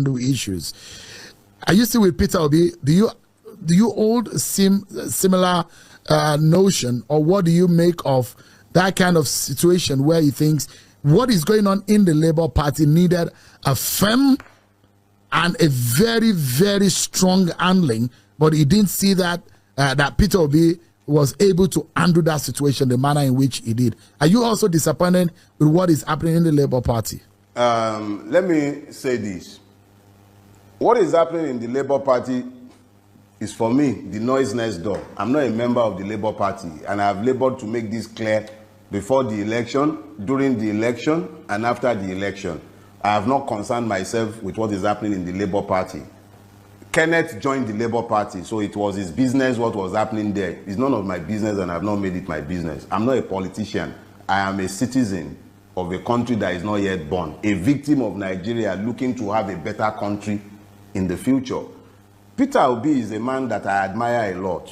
issues. Are you still with Peter Obi? Do you hold similar notion, or what do you make of that kind of situation where he thinks what is going on in the Labour Party needed a firm and a very, very strong handling, but he didn't see that that Peter Obi was able to handle that situation the manner in which he did. Are you also disappointed with what is happening in the Labour Party? Let me say this. What is happening in the Labour Party is, for me, the noise next door. I'm not a member of the Labour Party, and I have labored to make this clear before the election, during the election, and after the election. I have not concerned myself with what is happening in the Labour Party. Kenneth joined the Labour Party, so it was his business what was happening there. It's none of my business, and I have not made it my business. I'm not a politician. I am a citizen of a country that is not yet born, a victim of Nigeria looking to have a better country in the future. Peter Obi is a man that I admire a lot.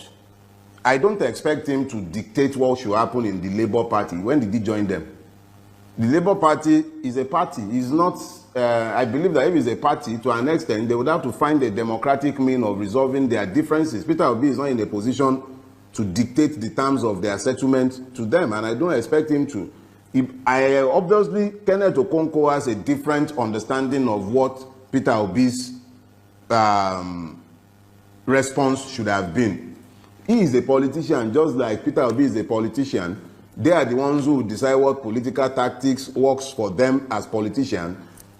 I don't expect him to dictate what should happen in the Labour Party. When did he join them? The Labour Party is a party. It's not, I believe that if it's a party, to an extent, they would have to find a democratic means of resolving their differences. Peter Obi is not in a position to dictate the terms of their settlement to them, and I don't expect him to. Obviously, Kenneth Okonkwo has a different understanding of what Peter Obi's response should have been. He is a politician, just like Peter Obi is a politician. They are the ones who decide what political tactics works for them as politicians.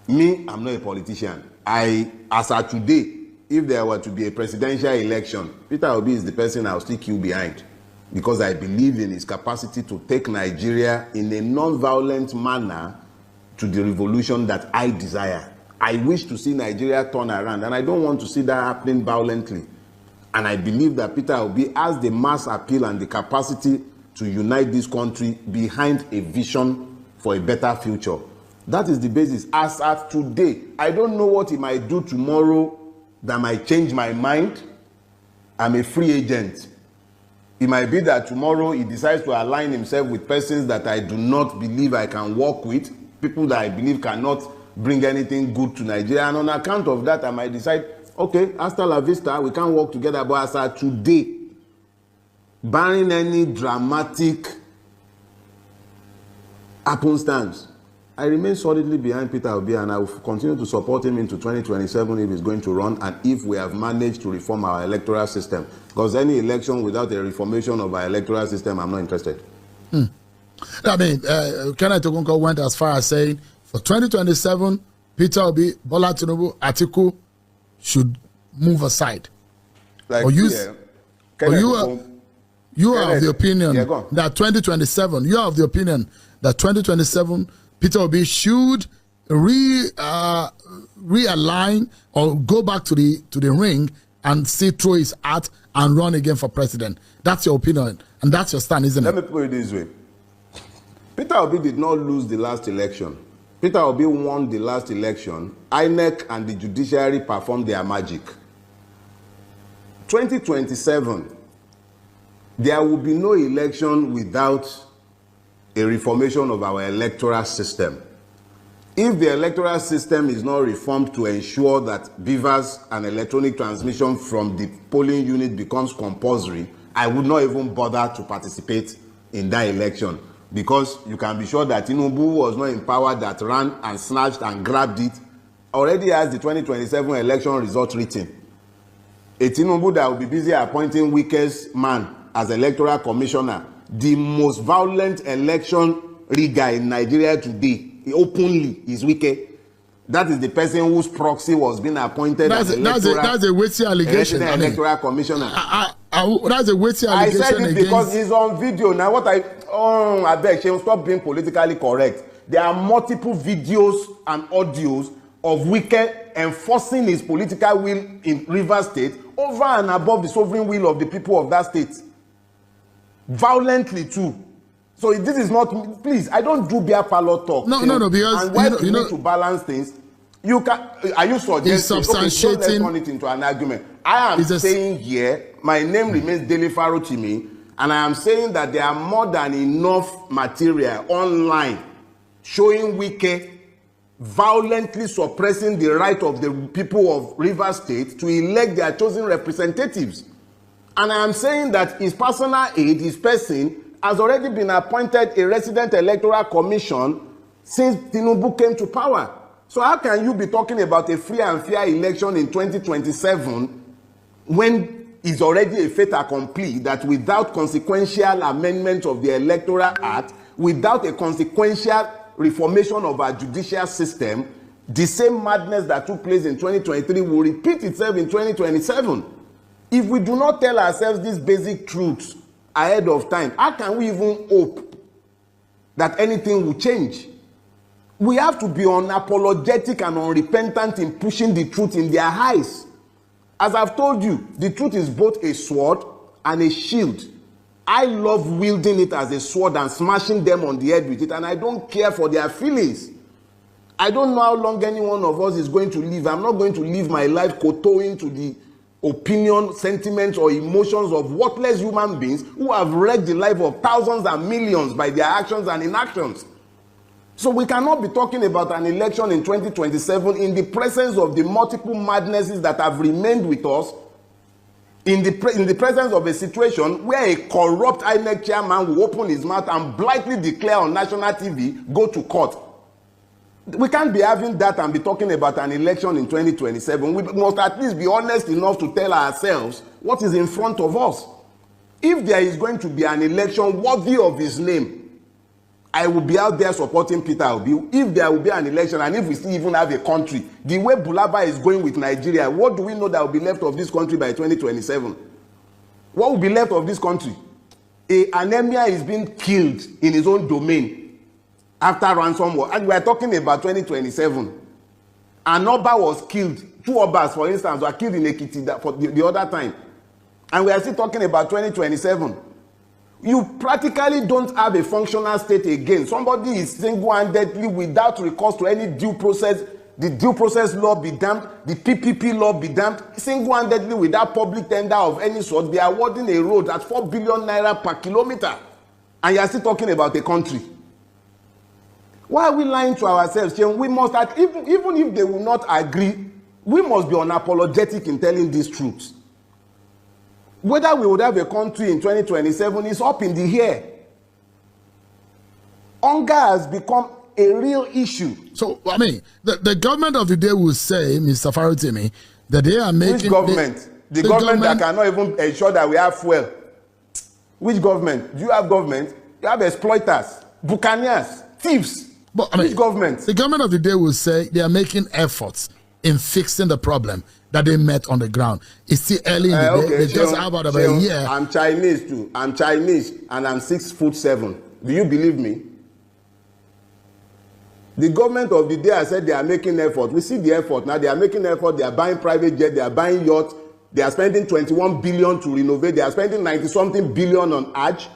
Me, I'm not a politician. As of today, if there were to be a presidential election, Peter Obi is the person I'll still queue behind, because I believe in his capacity to take Nigeria in a non-violent manner to the revolution that I desire. I wish to see Nigeria turn around, and I don't want to see that happening violently. And I believe that Peter Obi has the mass appeal and the capacity to unite this country behind a vision for a better future. That is the basis. As of today, I don't know what he might do tomorrow that might change my mind. I'm a free agent. It might be that tomorrow he decides to align himself with persons that I do not believe I can work with, people that I believe cannot bring anything good to Nigeria. And on account of that, I might decide, okay, hasta la vista, we can't work together. But as of today, barring any dramatic happenstance, I remain solidly behind Peter Obi, and I will continue to support him into 2027 if he's going to run, and if we have managed to reform our electoral system. Because any election without a reformation of our electoral system, I'm not interested. I mean, Kenneth Okonkwo went as far as saying, for 2027, Peter Obi, Bola Tinubu, Atiku should move aside. Like, or use, yeah, you are of the opinion that 2027, you are of the opinion that 2027, Peter Obi should realign or go back to the ring and see through his hat and run again for president. That's your opinion, and that's your stand, isn't it? Let me put it this way. Peter Obi did not lose the last election. Peter Obi won the last election. INEC and the judiciary performed their magic. 2027, there will be no election without a reformation of our electoral system. If the electoral system is not reformed to ensure that beavers and electronic transmission from the polling unit becomes compulsory, I would not even bother to participate in that election, because you can be sure that Tinubu was not in power, that ran and snatched and grabbed it, already has the 2027 election result written. A Tinubu that will be busy appointing weakest man as electoral commissioner, the most violent election rigger in Nigeria today, openly is Wike. That is the person whose proxy was being appointed as that's a weighty allegation. Electoral commissioner. That's a weighty allegation. I said it because he's on video. Now what I beg, she will stop being politically correct. There are multiple videos and audios of Wike enforcing his political will in Rivers State over and above the sovereign will of the people of that state. Violently too. So this is not, please, I don't do beer parlor talk. No, because and when you need to balance things, you can. Are you suggesting? Okay, so let's turn it into an argument. I am saying here, my name remains Nigeria Farotimi, and I am saying that there are more than enough material online showing Wike violently suppressing the right of the people of Rivers State to elect their chosen representatives. And I am saying that his personal aide, his person, has already been appointed a resident electoral commission since Tinubu came to power. So how can you be talking about a free and fair election in 2027 when it's already a fait accompli that without consequential amendment of the Electoral Act, without a consequential reformation of our judicial system, the same madness that took place in 2023 will repeat itself in 2027? If we do not tell ourselves these basic truths ahead of time, how can we even hope that anything will change? We have to be unapologetic and unrepentant in pushing the truth in their eyes. As I've told you, the truth is both a sword and a shield. I love wielding it as a sword and smashing them on the head with it, and I don't care for their feelings. I don't know how long any one of us is going to live. I'm not going to live my life kowtowing to the opinion, sentiments, or emotions of worthless human beings who have wrecked the life of thousands and millions by their actions and inactions. So we cannot be talking about an election in 2027 in the presence of the multiple madnesses that have remained with us, in the presence of a situation where a corrupt INEC chairman will open his mouth and blithely declare on national TV, go to court. We can't be having that and be talking about an election in 2027. We must at least be honest enough to tell ourselves what is in front of us. If there is going to be an election worthy of his name, I will be out there supporting Peter Obi. If there will be an election, and if we still even have a country, the way Bulaba is going with Nigeria, what do we know that will be left of this country by 2027? What will be left of this country? An emir is being killed in his own domain after ransom war. And we are talking about 2027. An Oba was killed. 2 Obas, for instance, were killed in Ekiti for the other time. And we are still talking about 2027. You practically don't have a functional state again. Somebody is single-handedly, without recourse to any due process, the due process law be damned, the PPP law be damned, single-handedly without public tender of any sort, be awarding a road at 4 billion naira per kilometer. And you are still talking about a country. Why are we lying to ourselves? We must, even if they will not agree, we must be unapologetic in telling these truths. Whether we would have a country in 2027 is up in the air. Hunger has become a real issue. So, I mean, the government of the day will say, Mr. Farotimi, that they are making... Which government? The government that cannot even ensure that we have fuel. Which government? Do you have government? You have exploiters, buccaneers, thieves. But, I mean, which government? The government of the day will say they are making efforts in fixing the problem that they met on the ground. It's still early in the day. They just have about a year. I'm Chinese too. I'm Chinese and I'm 6'7". Do you believe me? The government of the day has said they are making effort. We see the effort now. They are making effort. They are buying private jet. They are buying yacht. They are spending 21 billion to renovate. They are spending 90-something billion on Hajj.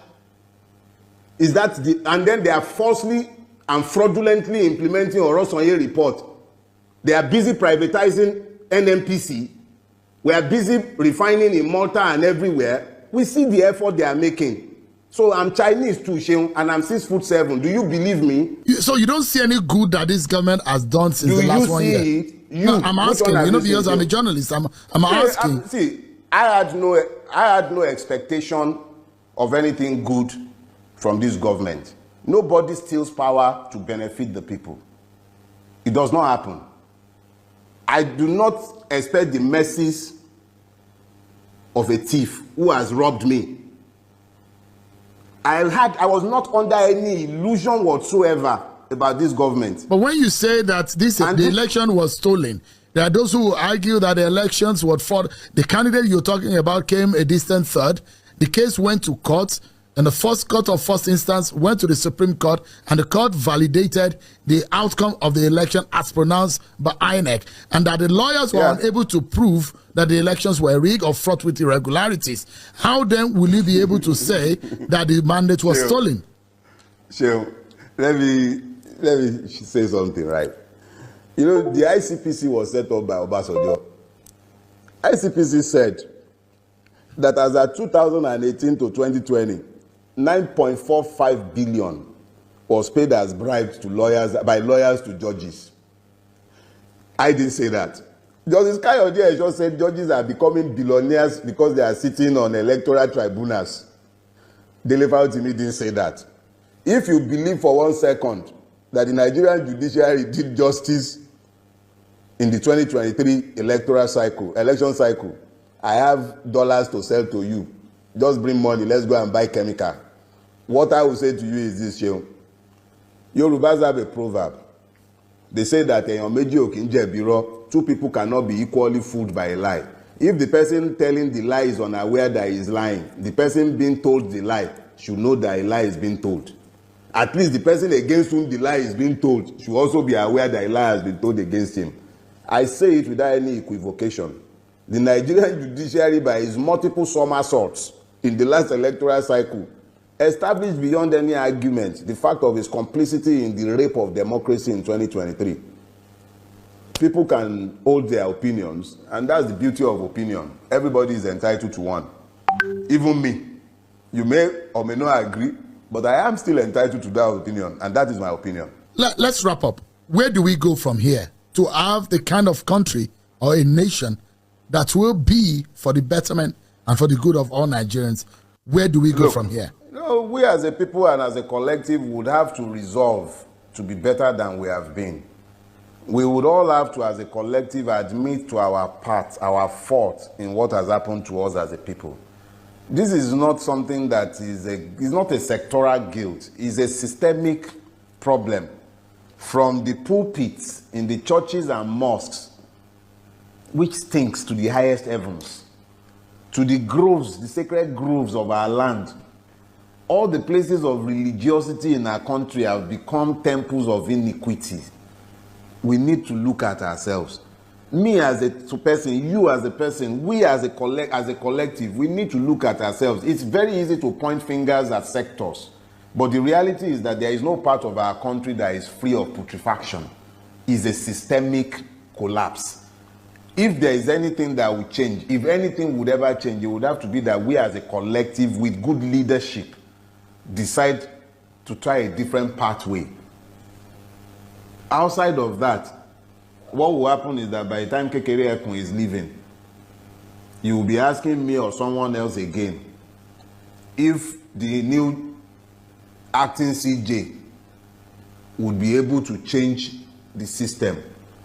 Is that the? And then they are falsely and fraudulently implementing Orosanye report. They are busy privatizing NNPC. We are busy refining in Malta and everywhere. We see the effort they are making. So I'm Chinese too, Sheung, and I'm 6'7". Do you believe me? So you don't see any good that this government has done since the last 1 year? Do you see it? No, I'm asking. Because I'm a journalist. I'm asking. I had no expectation of anything good from this government. Nobody steals power to benefit the people. It does not happen. I do not expect the mercies of a thief who has robbed me. I was not under any illusion whatsoever about this government. But when you say that the election was stolen, there are those who argue that the elections were fought. The candidate you're talking about came a distant third. The case went to court, and the first court of first instance went to the Supreme Court, and the court validated the outcome of the election as pronounced by INEC, and that the lawyers were unable to prove that the elections were rigged or fraught with irregularities. How then will you be able to say that the mandate was stolen? Sure. Let me say something, right? You know, the ICPC was set up by Obasanjo. ICPC said that as of 2018 to 2020, 9.45 billion was paid as bribes to lawyers, by lawyers to judges. I didn't say that. Justice Kayode just said judges are becoming billionaires because they are sitting on electoral tribunals. Nigeria Farotimi didn't say that. If you believe for 1 second that the Nigerian judiciary did justice in the 2023 election cycle, I have dollars to sell to you. Just bring money, let's go and buy chemical. What I will say to you is this, Sheon. Yorubas have a proverb. They say that two people cannot be equally fooled by a lie. If the person telling the lie is unaware that he is lying, the person being told the lie should know that a lie is being told. At least the person against whom the lie is being told should also be aware that a lie has been told against him. I say it without any equivocation. The Nigerian judiciary, by its multiple somersaults in the last electoral cycle, established beyond any argument the fact of its complicity in the rape of democracy in 2023. People can hold their opinions, and that's the beauty of opinion. Everybody is entitled to one. Even me. You may or may not agree, but I am still entitled to that opinion, and that is my opinion. Let's wrap up. Where do we go from here to have the kind of country or a nation that will be for the betterment and for the good of all Nigerians? Where do we go from here? No, we as a people and as a collective would have to resolve to be better than we have been. We would all have to, as a collective, admit to our part, our fault in what has happened to us as a people. This is not something that is not a sectoral guilt. It's a systemic problem. From the pulpits in the churches and mosques, which stinks to the highest heavens, to the groves, the sacred groves of our land, all the places of religiosity in our country have become temples of iniquity. We need to look at ourselves. Me as a person, you as a person, we as a collective, we need to look at ourselves. It's very easy to point fingers at sectors, but the reality is that there is no part of our country that is free of putrefaction. It's a systemic collapse. If there is anything that would change, if anything would ever change, it would have to be that we as a collective with good leadership decide to try a different pathway. Outside of that, what will happen is that by the time Kekere Ekun is leaving, you will be asking me or someone else again if the new acting CJ would be able to change the system.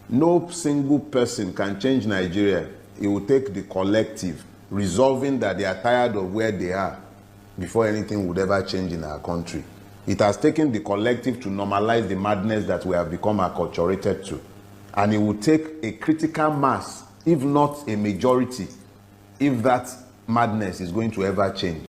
No single person can change Nigeria. It will take the collective resolving that they are tired of where they are before anything would ever change in our country. It has taken the collective to normalize the madness that we have become acculturated to. And it will take a critical mass, if not a majority, if that madness is going to ever change.